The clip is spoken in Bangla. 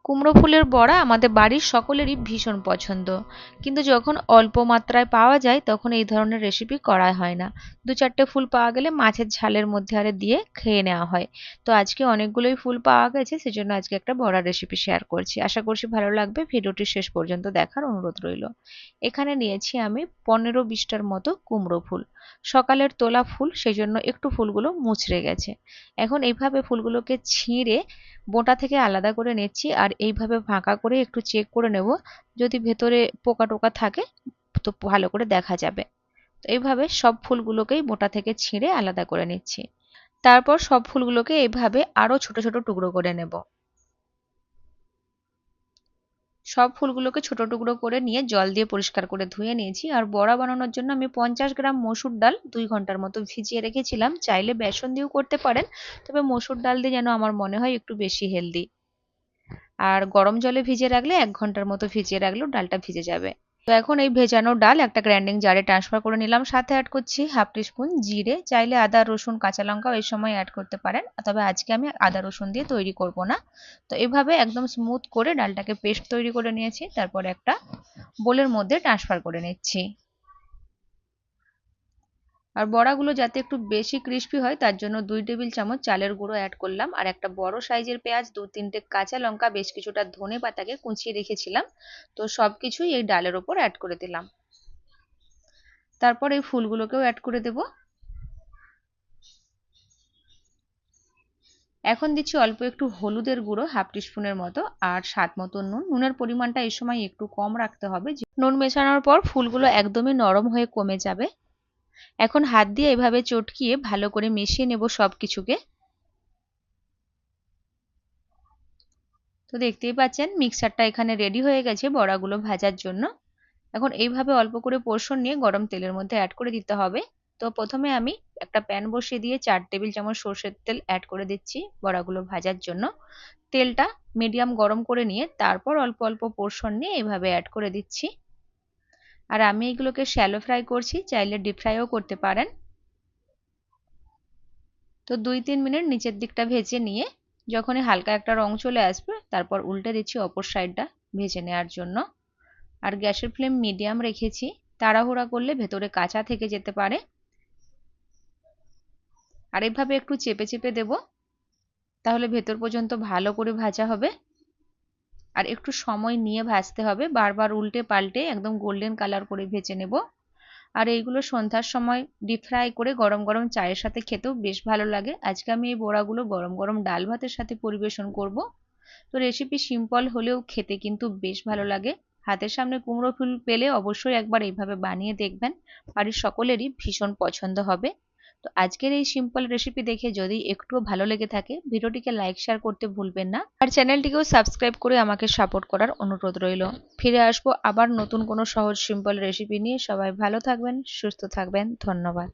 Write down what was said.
কুমড়ো ফুলের বড়া আমাদের বাড়ির সকলেরই ভীষণ পছন্দ, কিন্তু যখন অল্প মাত্রায় পাওয়া যায় তখন এই ধরনের রেসিপি করা হয় না। দু চারটে ফুল পাওয়া গেলে মাছের ঝালের মধ্যে আরে দিয়ে খেয়ে নেওয়া হয়। তো আজকে অনেকগুলোই ফুল পাওয়া গেছে, সেজন্য আজকে একটা বড়া রেসিপি শেয়ার করছি। আশা করছি ভালো লাগবে। ভিডিওটি শেষ পর্যন্ত দেখার অনুরোধ রইল। এখানে নিয়েছি আমি 15-20টার মতো কুমড়ো ফুল। সকালের তোলা ফুল, সেজন্য একটু ফুলগুলো মুচড়ে গেছে। এখন এইভাবে ফুলগুলোকে ছিঁড়ে বোটা থেকে আলাদা করে নিচ্ছি, আর এইভাবে ফাঁকা করে একটু চেক করে নেব, যদি ভেতরে পোকা টোকা থাকে তো ভালো করে দেখা যাবে। তো এইভাবে সব ফুলগুলোকেই বোটা থেকে ছিঁড়ে আলাদা করে নিচ্ছি। তারপর সব ফুলগুলোকে এইভাবে আরো ছোট ছোট টুকরো করে নেব। সব ফুলগুলোকে ছোট টুকরো করে নিয়ে জল দিয়ে পরিষ্কার করে ধুয়ে নিয়েছি। আর বড়া বানানোর জন্য আমি 50 গ্রাম মসুর ডাল 2 ঘন্টার মতো ভিজিয়ে রেখেছিলাম। চাইলে বেসন দিয়েও করতে পারেন, তবে মসুর ডাল দিয়ে যেন আমার মনে হয় একটু বেশি হেলদি। আর গরম জলে ভিজিয়ে রাখলে 1 ঘন্টার মতো ভিজিয়ে রাখলেও ডালটা ভিজে যাবে। তো এখন এই ভেজানো ডাল একটা গ্রাইন্ডিং জারে ট্রান্সফার করে নিলাম। সাথে অ্যাড করছি হাফ টিস্পুন জিরে। চাইলে আদা রসুন কাঁচা লঙ্কাও এই সময় অ্যাড করতে পারেন, তবে আজকে আমি আদা রসুন দিয়ে তৈরি করব না। তো এভাবে একদম স্মুথ করে ডালটাকে পেস্ট তৈরি করে নিয়েছি। তারপর একটা বোলের মধ্যে ট্রান্সফার করে নিচ্ছি। আর বড়াগুলো যাতে একটু বেশি ক্রিস্পি হয় তার জন্য 2 টেবিল চামচ চালের গুঁড়ো অ্যাড করলাম, আর একটা বড় সাইজের পেঁয়াজ, 2-3টে কাঁচা লঙ্কা, বেশ কিছুটা ধনে পাতাকে কুচিয়ে রেখেছিলাম। তো সবকিছুই এই ডালের ওপর অ্যাড করে দিলাম। তারপর এই ফুলগুলোকেও অ্যাড করে দেব। এখন দিচ্ছি অল্প একটু হলুদের গুঁড়ো, হাফ টিস্পুনের মতো, আর স্বাদ মতো নুন। নুনের পরিমাণটা এই সময় একটু কম রাখতে হবে। নুন মেশানোর পর ফুলগুলো একদমই নরম হয়ে কমে যাবে। এখন হাত দিয়ে এভাবে চটকিয়ে ভালো করে মিশিয়ে নেব সবকিছুকে। তো দেখতেই পাচ্ছেন মিক্সচারটা এখানে রেডি হয়ে গেছে বড়াগুলো ভাজার জন্য। এখন এইভাবে অল্প করে পোর্শন নিয়ে গরম তেলের মধ্যে অ্যাড করে দিতে হবে। তো প্রথমে আমি একটা প্যান বসিয়ে দিয়ে 4 টেবিল চামচ সর্ষের তেল অ্যাড করে দিচ্ছি বড়াগুলো ভাজার জন্য। তেলটা মিডিয়াম গরম করে নিয়ে তারপর অল্প অল্প পোর্শন নিয়ে এইভাবে অ্যাড করে দিচ্ছি। আর আমি এগুলোকে শ্যালো ফ্রাই করছি, চাইলে ডিপ ফ্রাইও করতে পারেন। তো 2-3 মিনিট নিচের দিকটা ভেজে নিয়ে যখনই হালকা একটা রং চলে আসবে তারপর উল্টে দিচ্ছি অপর সাইডটা ভেজে নেওয়ার জন্য। আর গ্যাসের ফ্লেম মিডিয়াম রেখেছি, তাড়াহুড়া করলে ভেতরে কাঁচা থেকে যেতে পারে। আর এইভাবে একটু চেপে চেপে দেব, তাহলে ভেতর পর্যন্ত ভালো করে ভাজা হবে। আর একটু সময় নিয়ে ভাজতে হবে, বারবার উল্টে পাল্টে একদম গোল্ডেন কালার করে ভেজে নেব। আর এইগুলো সন্ধ্যার সময় ডিপ ফ্রাই করে গরম গরম চায়ের সাথে খেতেও বেশ ভালো লাগে। আজকে আমি এই বড়াগুলো গরম গরম ডাল ভাতের সাথে পরিবেশন করব। তো রেসিপি সিম্পল হলেও খেতে কিন্তু বেশ ভালো লাগে। হাতের সামনে কুমড়ো ফুল পেলে অবশ্যই একবার এইভাবে বানিয়ে দেখবেন, বাড়ির সকলেরই ভীষণ পছন্দ হবে। তো আজকের এই সিম্পল রেসিপি দেখে যদি একটুও ভালো লেগে থাকে ভিডিওটিকে লাইক শেয়ার করতে ভুলবেন না, আর চ্যানেলটিকেও সাবস্ক্রাইব করে আমাকে সাপোর্ট করার অনুরোধ রইল। ফিরে আসবো আবার নতুন কোনো সহজ সিম্পল রেসিপি নিয়ে। সবাই ভালো থাকবেন, সুস্থ থাকবেন। ধন্যবাদ।